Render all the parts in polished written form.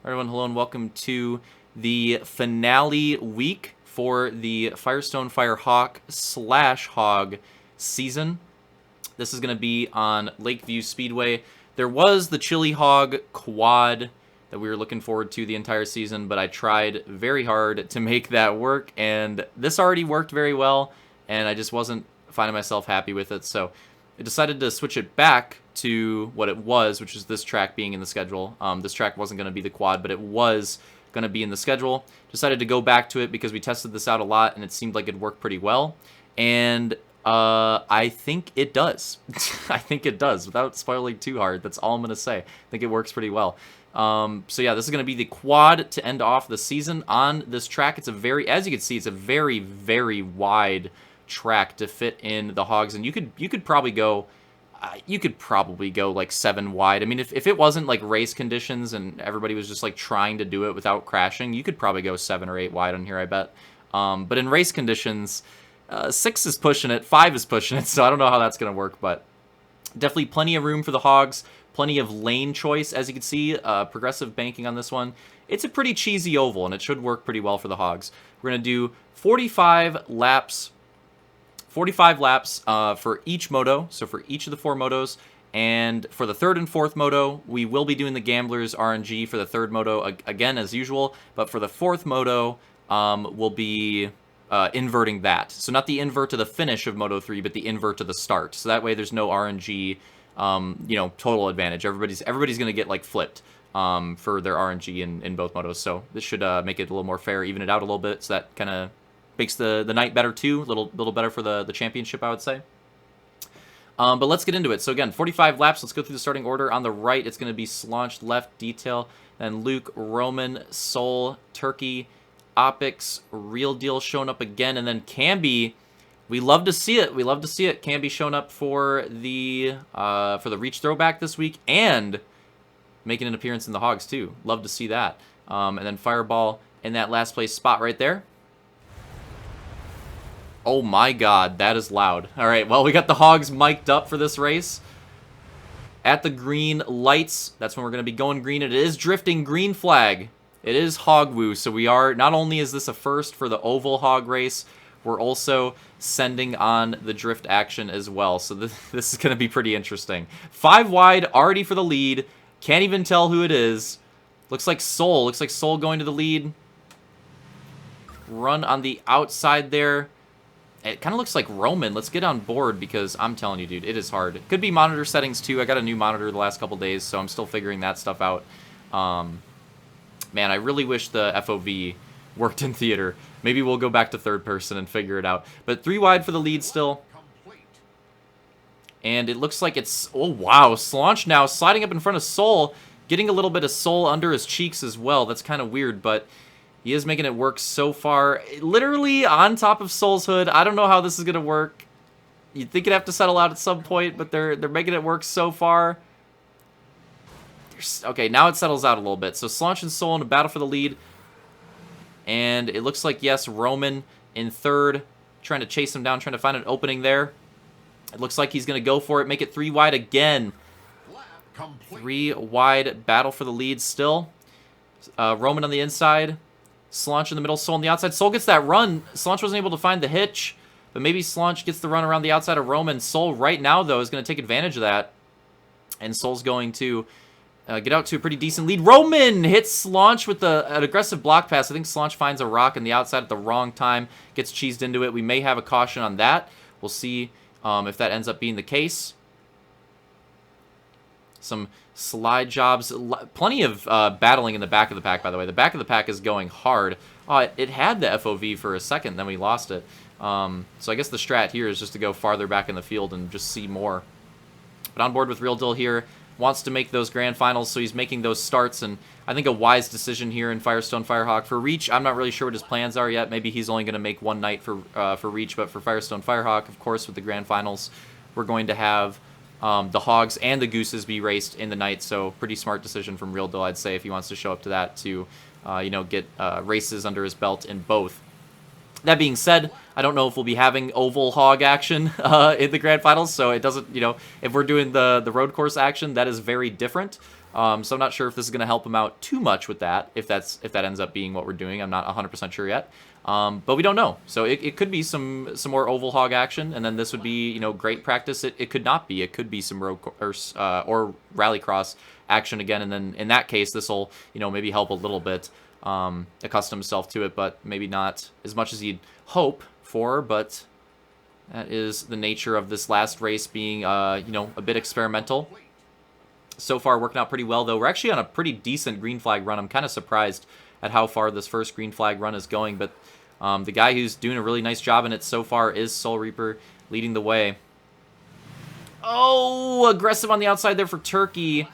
Everyone, hello and welcome to the finale week for the Firestone Firehawk / Hog season. This is going to be on Lakeview Speedway. There was the Chili Hog quad that we were looking forward to the entire season, but I tried very hard to make that work, and this already worked very well, and I just wasn't finding myself happy with it, so I decided to switch it back to what it was, which is this track being in the schedule. This track wasn't going to be the quad, but it was going to be in the schedule. Decided to go back to it because we tested this out a lot, and it seemed like it worked pretty well. And I think it does. I think it does, without spoiling too hard. That's all I'm going to say. I think it works pretty well. So yeah, this is going to be the quad to end off the season on this track. It's a very, as you can see, it's a very, very wide track to fit in the hogs, and you could probably go like 7 wide. I mean, if it wasn't like race conditions and everybody was just like trying to do it without crashing, you could probably go 7 or 8 wide on here, I bet. But in race conditions, 6 is pushing it, 5 is pushing it, so I don't know how that's gonna work, but definitely plenty of room for the hogs, plenty of lane choice, as you can see. Progressive banking on this one. It's a pretty cheesy oval, and it should work pretty well for the hogs. We're gonna do 45 laps for each moto, so for each of the 4 motos. And for the 3rd and 4th moto, we will be doing the Gamblers RNG for the 3rd moto, again, as usual. But for the 4th moto, we'll be inverting that. So not the invert to the finish of Moto 3, but the invert to the start. So that way there's no RNG, total advantage. Everybody's going to get, like, flipped for their RNG in both motos. So this should make it a little more fair, even it out a little bit, so that kind of makes the night better too, a little better for the championship, I would say. But let's get into it. So again, 45 laps. Let's go through the starting order. On the right, it's going to be Slaunch, left, Detail, then Luke, Roman, Soul, Turkey, Opix, Real Deal showing up again, and then Camby. We love to see it. We love to see it. Camby showing up for the Reach Throwback this week and making an appearance in the Hogs too. Love to see that. And then Fireball in that last place spot right there. Oh my god, that is loud. Alright, well, we got the hogs mic'd up for this race. At the green lights, that's when we're going to be going green. It is drifting green flag. It is Hogwoo, so we are, not only is this a first for the oval hog race, we're also sending on the drift action as well. So this is going to be pretty interesting. 5 wide, already for the lead. Can't even tell who it is. Looks like Soul. Looks like Soul going to the lead. Run on the outside there. It kind of looks like Roman. Let's get on board because I'm telling you, dude, it is hard. It could be monitor settings too. I got a new monitor the last couple days, so I'm still figuring that stuff out. Man, I really wish the FOV worked in theater. Maybe we'll go back to 3rd person and figure it out. But 3 wide for the lead still. And it looks like it's... Oh, wow. Slaunch now sliding up in front of Soul. Getting a little bit of Soul under his cheeks as well. That's kind of weird, but... he is making it work so far. Literally on top of Soul's hood. I don't know how this is going to work. You'd think it'd have to settle out at some point, but they're making it work so far. Okay, now it settles out a little bit. So Slaunch and Soul in a battle for the lead. And it looks like, yes, Roman in 3rd. Trying to chase him down, trying to find an opening there. It looks like he's going to go for it. Make it 3 wide again. 3 wide battle for the lead still. Roman on the inside. Slaunch in the middle, Soul on the outside. Soul gets that run. Slaunch wasn't able to find the hitch, but maybe Slaunch gets the run around the outside of Roman. Soul right now, though, is going to take advantage of that, and Soul's going to get out to a pretty decent lead. Roman hits Slaunch with an aggressive block pass. I think Slaunch finds a rock on the outside at the wrong time, gets cheesed into it. We may have a caution on that. We'll see if that ends up being the case. Some slide jobs. Plenty of battling in the back of the pack, by the way. The back of the pack is going hard. It had the FOV for a second, then we lost it. So I guess the strat here is just to go farther back in the field and just see more. But on board with Real Deal here. Wants to make those grand finals, so he's making those starts. And I think a wise decision here in Firestone Firehawk. For Reach, I'm not really sure what his plans are yet. Maybe he's only going to make 1 night for Reach. But for Firestone Firehawk, of course, with the grand finals, we're going to have... the hogs and the gooses be raced in the night, so pretty smart decision from Real Deal, I'd say, if he wants to show up to that to, get races under his belt in both. That being said, I don't know if we'll be having oval hog action in the grand finals, so it doesn't, if we're doing the road course action, that is very different. So I'm not sure if this is going to help him out too much with that, if that ends up being what we're doing. I'm not 100% sure yet. But we don't know. So it could be some more oval hog action, and then this would be, you know, great practice. It could not be. It could be some road course or rallycross action again, and then in that case, this will, you know, maybe help a little bit accustom himself to it, but maybe not as much as he'd hope for. But that is the nature of this last race being, you know, a bit experimental. So far, working out pretty well, though. We're actually on a pretty decent green flag run. I'm kind of surprised at how far this first green flag run is going, but the guy who's doing a really nice job in it so far is Soul Reaper, leading the way. Oh, aggressive on the outside there for Turkey.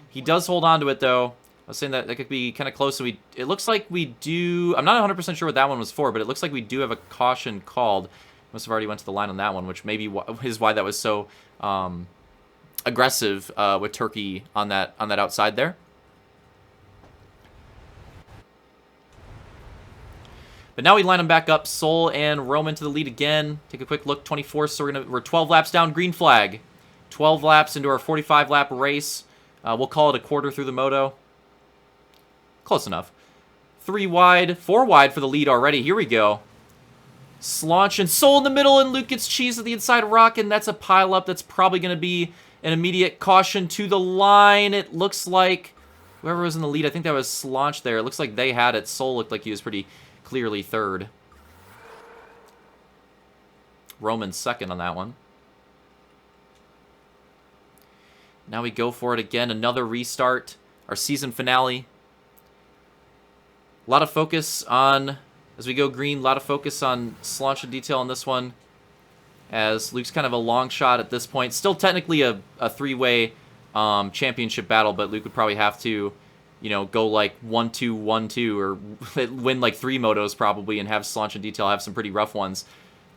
He does hold on to it, though. I was saying that could be kind of close. So it looks like we do... I'm not 100% sure what that one was for, but it looks like we do have a caution called. Must have already went to the line on that one, which maybe is why that was so aggressive with Turkey on that outside there. But now we line them back up, Soul and Roman to the lead again. Take a quick look, 24, so we're 12 laps down, green flag. 12 laps into our 45-lap race. We'll call it a quarter through the moto. Close enough. 3 wide, 4 wide for the lead already. Here we go. Slaunch and Soul in the middle, and Luke gets cheese at the inside rock, and that's a pile-up. That's probably going to be an immediate caution to the line. It looks like whoever was in the lead, I think that was Slaunch there. It looks like they had it. Soul looked like he was pretty clearly third. Roman's second on that one. Now we go for it again. Another restart. Our season finale. A lot of focus on, as we go green, a lot of focus on Slaunch and detail on this one, as Luke's kind of a long shot at this point. Still technically a 3-way championship battle, but Luke would probably have to, you know, go like 1-2, 1-2, or win like 3 motos probably, and have Slaunch and detail have some pretty rough ones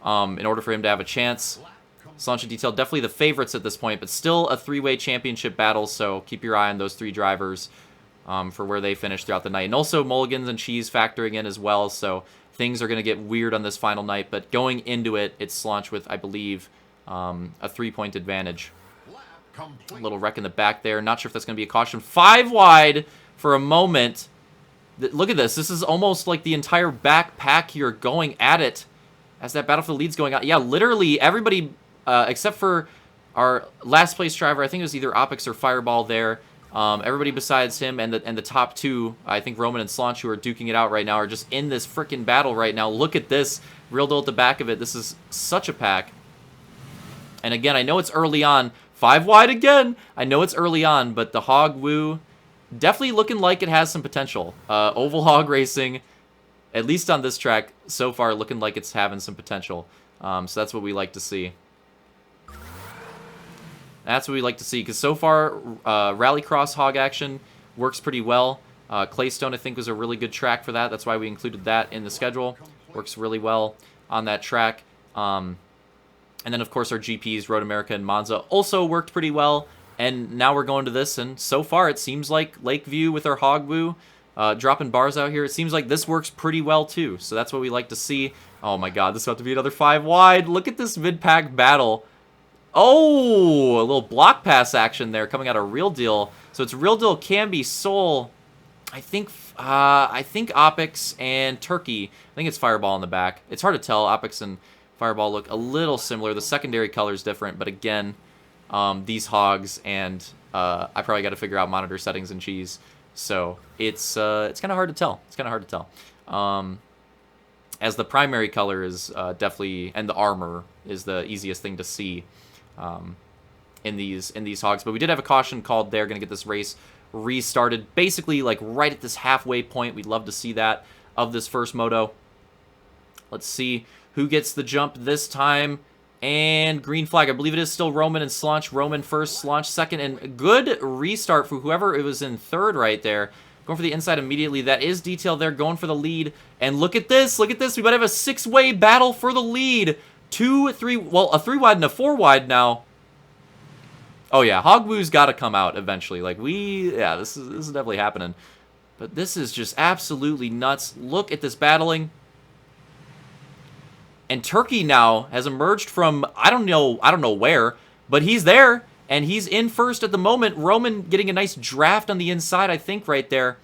in order for him to have a chance. Slaunch and detail definitely the favorites at this point, but still a 3-way championship battle, so keep your eye on those 3 drivers for where they finish throughout the night. And also mulligans and cheese factoring in as well, so things are going to get weird on this final night, but going into it, it's Slaunch with, I believe, a 3-point advantage. A little wreck in the back there. Not sure if that's going to be a caution. 5 wide for a moment. Look at this. This is almost like the entire back pack here going at it as that battle for the lead's going on. Yeah, literally everybody, except for our last place driver, I think it was either Opix or Fireball there. Everybody besides him and the top 2, I think Roman and Slaunch, who are duking it out right now, are just in this freaking battle right now. Look at this. Real deal at the back of it. This is such a pack. And again, I know it's early on. 5 wide again. I know it's early on, but the Hog Woo definitely looking like it has some potential. Oval Hog Racing, at least on this track, so far looking like it's having some potential. So that's what we like to see. That's what we like to see, because so far, Rallycross Hog action works pretty well. Claystone, I think, was a really good track for that. That's why we included that in the schedule. Works really well on that track. And then, of course, our GPs, Road America and Monza, also worked pretty well. And now we're going to this, and so far it seems like Lakeview with our Hog Woo, dropping bars out here, it seems like this works pretty well too. So that's what we like to see. Oh my god, this is about to be another 5 wide. Look at this mid-pack battle. Oh, a little block pass action there coming out of Real Deal. So it's Real Deal, Camby, Soul, I think Opix and Turkey. I think it's Fireball in the back. It's hard to tell. Opix and Fireball look a little similar. The secondary color is different, but again, these hogs, and I probably got to figure out monitor settings and cheese. So it's kind of hard to tell. It's kind of hard to tell. As the primary color is definitely, and the armor is the easiest thing to see in these hogs. But we did have a caution called there. Going to get this race restarted basically like right at this halfway point. We'd love to see that of this first moto. Let's see who gets the jump this time. And green flag. I believe it is still Roman and Slaunch. Roman first, Slaunch second. And good restart for whoever it was in third right there. Going for the inside immediately. That is detail there. Going for the lead. And look at this. Look at this. We might have a 6-way battle for the lead. 2, 3. Well, a 3 wide and a 4 wide now. Oh, yeah. Hogwoo's got to come out eventually. Like, yeah, this is definitely happening. But this is just absolutely nuts. Look at this battling. And Turkey now has emerged from, I don't know where, but he's there. And he's in first at the moment. Roman getting a nice draft on the inside, I think, right there.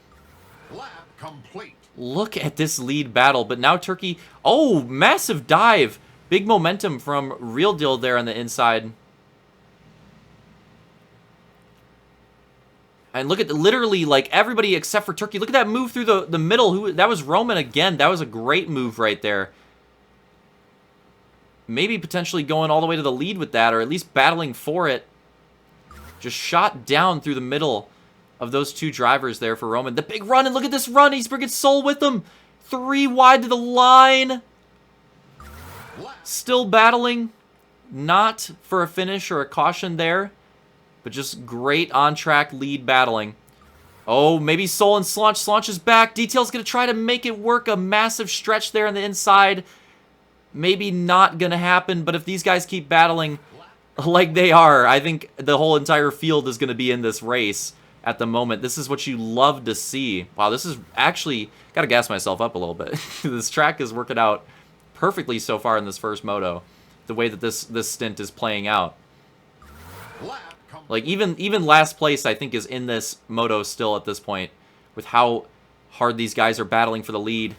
Lap complete. Look at this lead battle. But now Turkey... Oh, massive dive. Big momentum from Real Deal there on the inside. And look at literally like everybody except for Turkey. Look at that move through the middle. That was Roman again. That was a great move right there. Maybe potentially going all the way to the lead with that, or at least battling for it. Just shot down through the middle of those two drivers there for Roman. The big run, and look at this run. He's bringing Soul with him. 3 wide to the line. Still battling. Not for a finish or a caution there, but just great on-track lead battling. Oh, maybe Soul and Slaunch. Slaunch is back. Detail's going to try to make it work. A massive stretch there on the inside. Maybe not going to happen, but if these guys keep battling like they are, I think the whole entire field is going to be in this race at the moment. This is what you love to see. Wow, this is actually... Got to gas myself up a little bit. This track is working out perfectly so far in this first moto. The way that this stint is playing out. Like, even last place, I think, is in this moto still at this point. With how hard these guys are battling for the lead.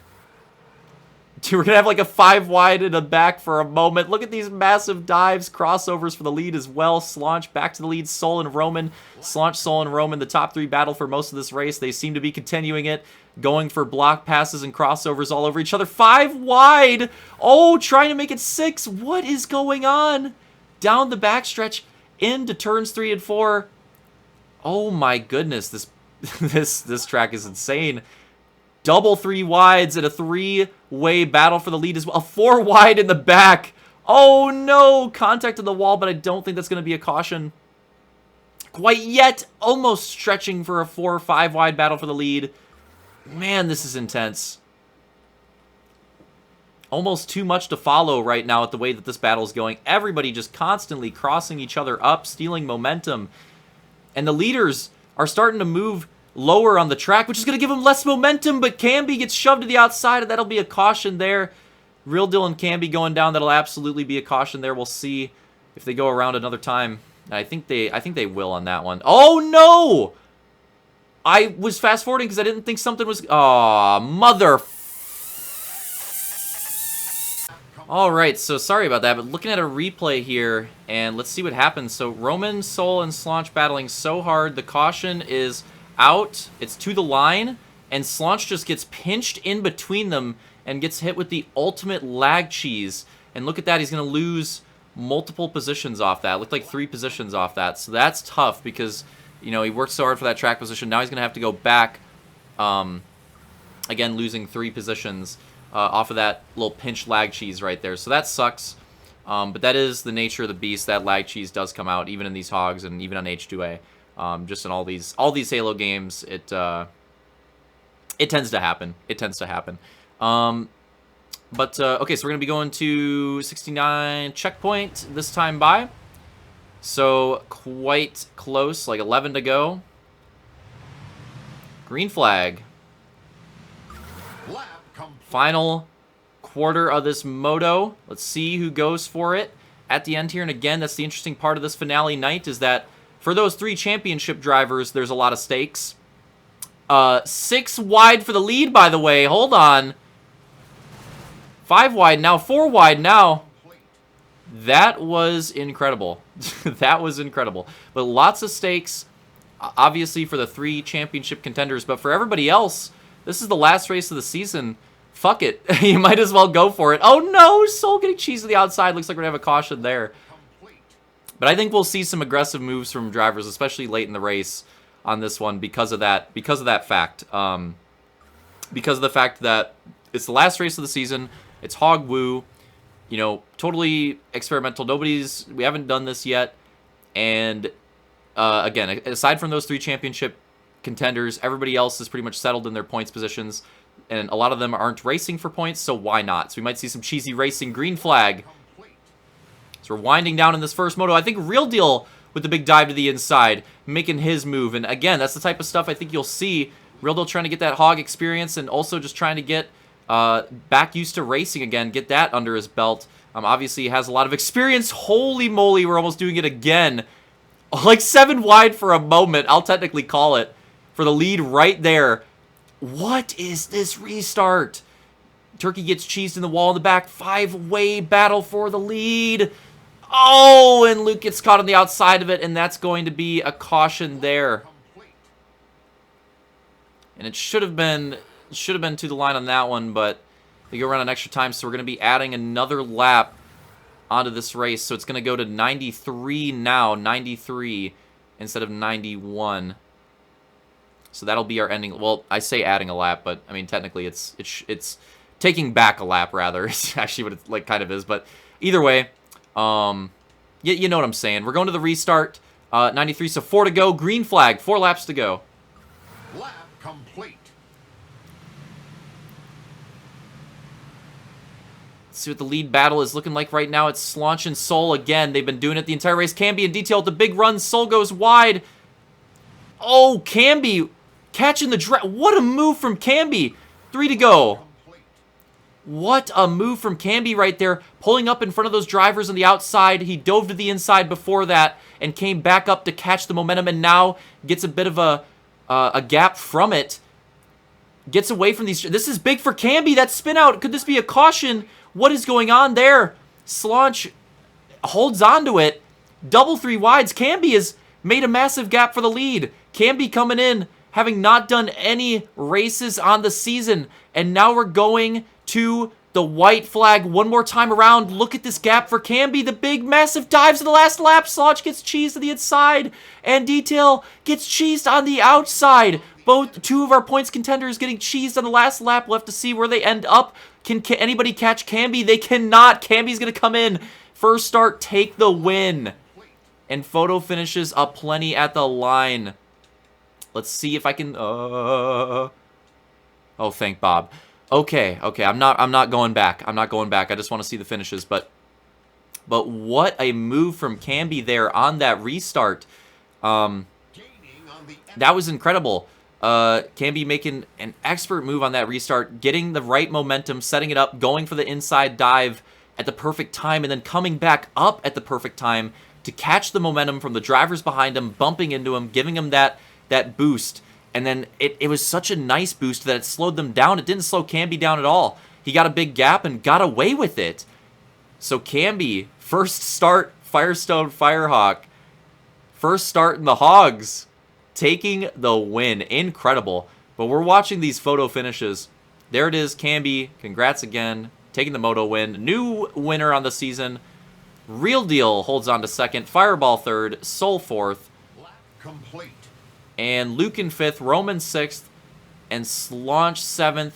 Dude, we're going to have like a 5 wide in the back for a moment. Look at these massive dives. Crossovers for the lead as well. Slaunch back to the lead. Soul and Roman. Slaunch, Soul, and Roman, the top 3 battle for most of this race. They seem to be continuing it. Going for block passes and crossovers all over each other. 5 wide. Oh, trying to make it 6. What is going on? Down the backstretch into turns 3 and 4. Oh my goodness. This track is insane. Double 3 wides and a 3-way battle for the lead as well. A 4 wide in the back. Oh no! Contact on the wall, but I don't think that's going to be a caution quite yet. Almost stretching for a 4 or 5 wide battle for the lead. Man, this is intense. Almost too much to follow right now at the way that this battle is going. Everybody just constantly crossing each other up, stealing momentum. And the leaders are starting to move lower on the track, which is going to give him less momentum, but Camby gets shoved to the outside, and that'll be a caution there. Real Deal and Camby going down, that'll absolutely be a caution there. We'll see if they go around another time. And I think they will on that one. Oh, no! I was fast-forwarding because I didn't think something was... Aw, mother... Alright, so sorry about that, but looking at a replay here, and let's see what happens. So Roman, Soul, and Slaunch battling so hard. The caution is out. It's to the line, and Slaunch just gets pinched in between them and gets hit with the ultimate lag cheese. And look at that, he's going to lose multiple positions off that. Looked like 3 positions off that. So that's tough because, you know, he worked so hard for that track position. Now he's going to have to go back, again, losing 3 positions off of that little pinch lag cheese right there. So that sucks. But that is the nature of the beast. That lag cheese does come out, even in these hogs and even on H2A. Just in all these Halo games, it tends to happen. It tends to happen. Okay, so we're gonna be going to 69 checkpoint this time by. So quite close, like 11 to go. Green flag. Final quarter of this moto. Let's see who goes for it at the end here. And again, that's the interesting part of this finale night is that for those 3 championship drivers, there's a lot of stakes. 6 wide for the lead, by the way. Hold on. 5 wide now, 4 wide now. That was incredible. That was incredible. But lots of stakes, obviously, for the 3 championship contenders. But for everybody else, this is the last race of the season. Fuck it. You might as well go for it. Oh, no. Soul getting cheese to the outside. Looks like we're going to have a caution there. But I think we'll see some aggressive moves from drivers, especially late in the race on this one because of that fact. Because of the fact that it's the last race of the season. It's Hog Woo. You know, totally experimental. We haven't done this yet. And again, aside from those 3 championship contenders, everybody else is pretty much settled in their points positions. And a lot of them aren't racing for points, so why not? So we might see some cheesy racing. Green flag. So we're winding down in this first moto. I think Real Deal with the big dive to the inside, making his move. And again, that's the type of stuff I think you'll see. Real Deal trying to get that hog experience and also just trying to get back used to racing again, get that under his belt. Obviously, he has a lot of experience. Holy moly, we're almost doing it again. Like 7 wide for a moment, I'll technically call it, for the lead right there. What is this restart? Turkey gets cheesed in the wall in the back. 5-way battle for the lead. Oh, and Luke gets caught on the outside of it, and that's going to be a caution there. And it should have been to the line on that one, but they go around an extra time, so we're going to be adding another lap onto this race. So it's going to go to 93 now, 93 instead of 91. So that'll be our ending. Well, I say adding a lap, but I mean technically it's taking back a lap rather. It's actually what it like kind of is, but either way, you know what I'm saying. We're going to the restart. 93, so 4 to go. Green flag. 4 laps to go. Lap complete. Let's see what the lead battle is looking like right now. It's Slaunch and Soul again. They've been doing it the entire race. Camby in detail with the big run. Soul goes wide. Oh, Camby catching the draft. What a move from Camby. 3 to go. What a move from Camby right there. Pulling up in front of those drivers on the outside. He dove to the inside before that and came back up to catch the momentum, and now gets a bit of a gap from it. Gets away from these. This is big for Camby. That spin out. Could this be a caution? What is going on there? Slaunch holds on to it. Double 3 wides. Camby has made a massive gap for the lead. Camby coming in, having not done any races on the season. And now we're going to the white flag one more time around. Look at this gap for Camby. The big, massive dives in the last lap. Slaunch gets cheesed to the inside. And Detail gets cheesed on the outside. Both 2 of our points contenders getting cheesed on the last lap. We'll have to see where they end up. Can anybody catch Camby? They cannot. Camby's going to come in. First start, take the win. And photo finishes up plenty at the line. Let's see if I can... Oh, thank Bob. Okay. I'm not going back. I'm not going back. I just want to see the finishes. But what a move from Camby there on that restart. That was incredible. Camby making an expert move on that restart, getting the right momentum, setting it up, going for the inside dive at the perfect time, and then coming back up at the perfect time to catch the momentum from the drivers behind him, bumping into him, giving him that boost. And then it was such a nice boost that it slowed them down. It didn't slow Camby down at all. He got a big gap and got away with it. So Camby, first start Firestone Firehawk. First start in the Hogs. Taking the win. Incredible. But we're watching these photo finishes. There it is, Camby. Congrats again. Taking the Moto win. New winner on the season. Real Deal holds on to second. Fireball third. Soul fourth. Lap complete. And Luke in 5th, Roman 6th, and Slaunch 7th,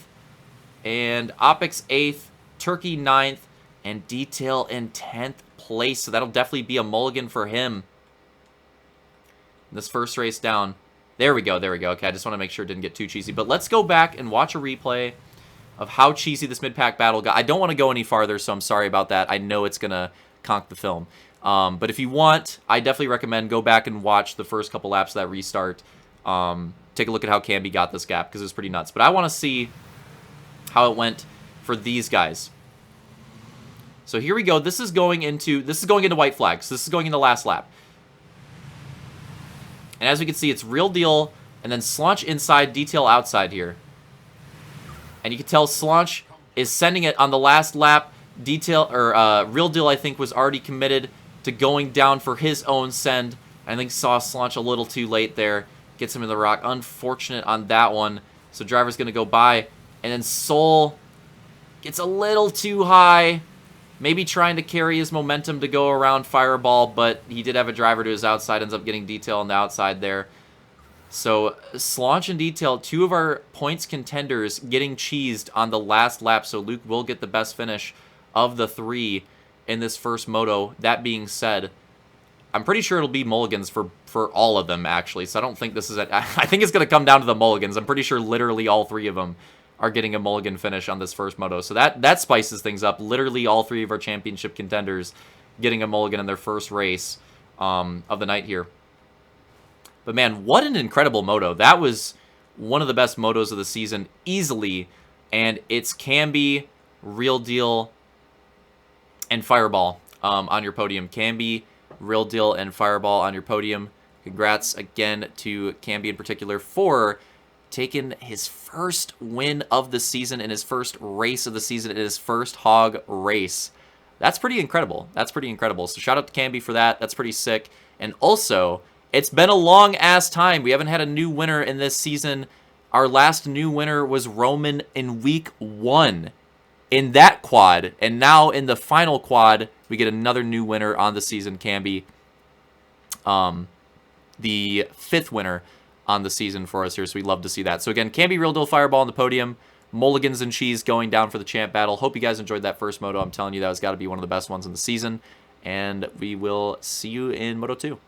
and Opix 8th, Turkey 9th, and Detail in 10th place. So that'll definitely be a mulligan for him. This first race down. There we go. Okay, I just want to make sure it didn't get too cheesy. But let's go back and watch a replay of how cheesy this mid-pack battle got. I don't want to go any farther, so I'm sorry about that. I know it's going to conk the film. But if you want, I definitely recommend go back and watch the first couple laps of that restart. Take a look at how Camby got this gap, because it was pretty nuts. But I want to see how it went for these guys. So here we go. This is going into white flags. This is going into last lap. And as we can see, it's Real Deal, and then Slaunch inside, Detail outside here. And you can tell Slaunch is sending it on the last lap. Real Deal, I think, was already committed to going down for his own send. I think saw Slaunch a little too late there. Gets him in the rock. Unfortunate on that one. So driver's going to go by. And then Soul gets a little too high. Maybe trying to carry his momentum to go around Fireball, but he did have a driver to his outside. Ends up getting Detail on the outside there. So Slaunch and Detail, 2 of our points contenders, getting cheesed on the last lap. So Luke will get the best finish of the 3 in this first moto. That being said, I'm pretty sure it'll be mulligans for all of them, actually. So I don't think this is I think it's going to come down to the mulligans. I'm pretty sure literally all 3 of them are getting a mulligan finish on this first moto. So that spices things up. Literally all 3 of our championship contenders getting a mulligan in their first race of the night here. But man, what an incredible moto. That was one of the best motos of the season, easily. And it's Camby, Real Deal, and Fireball on your podium. Camby Real Deal and Fireball on your podium. Congrats again to Camby in particular for taking his first win of the season in his first race of the season in his first hog race. That's pretty incredible. That's pretty incredible. So shout out to Camby for that. That's pretty sick. And also, it's been a long-ass time. We haven't had a new winner in this season. Our last new winner was Roman in week 1 in that quad. And now in the final quad, we get another new winner on the season, Camby. The 5th winner on the season for us here, so we'd love to see that. So again, Camby, Real Deal, Fireball on the podium. Mulligans and Cheese going down for the champ battle. Hope you guys enjoyed that first moto. I'm telling you, that has got to be one of the best ones in the season. And we will see you in Moto 2.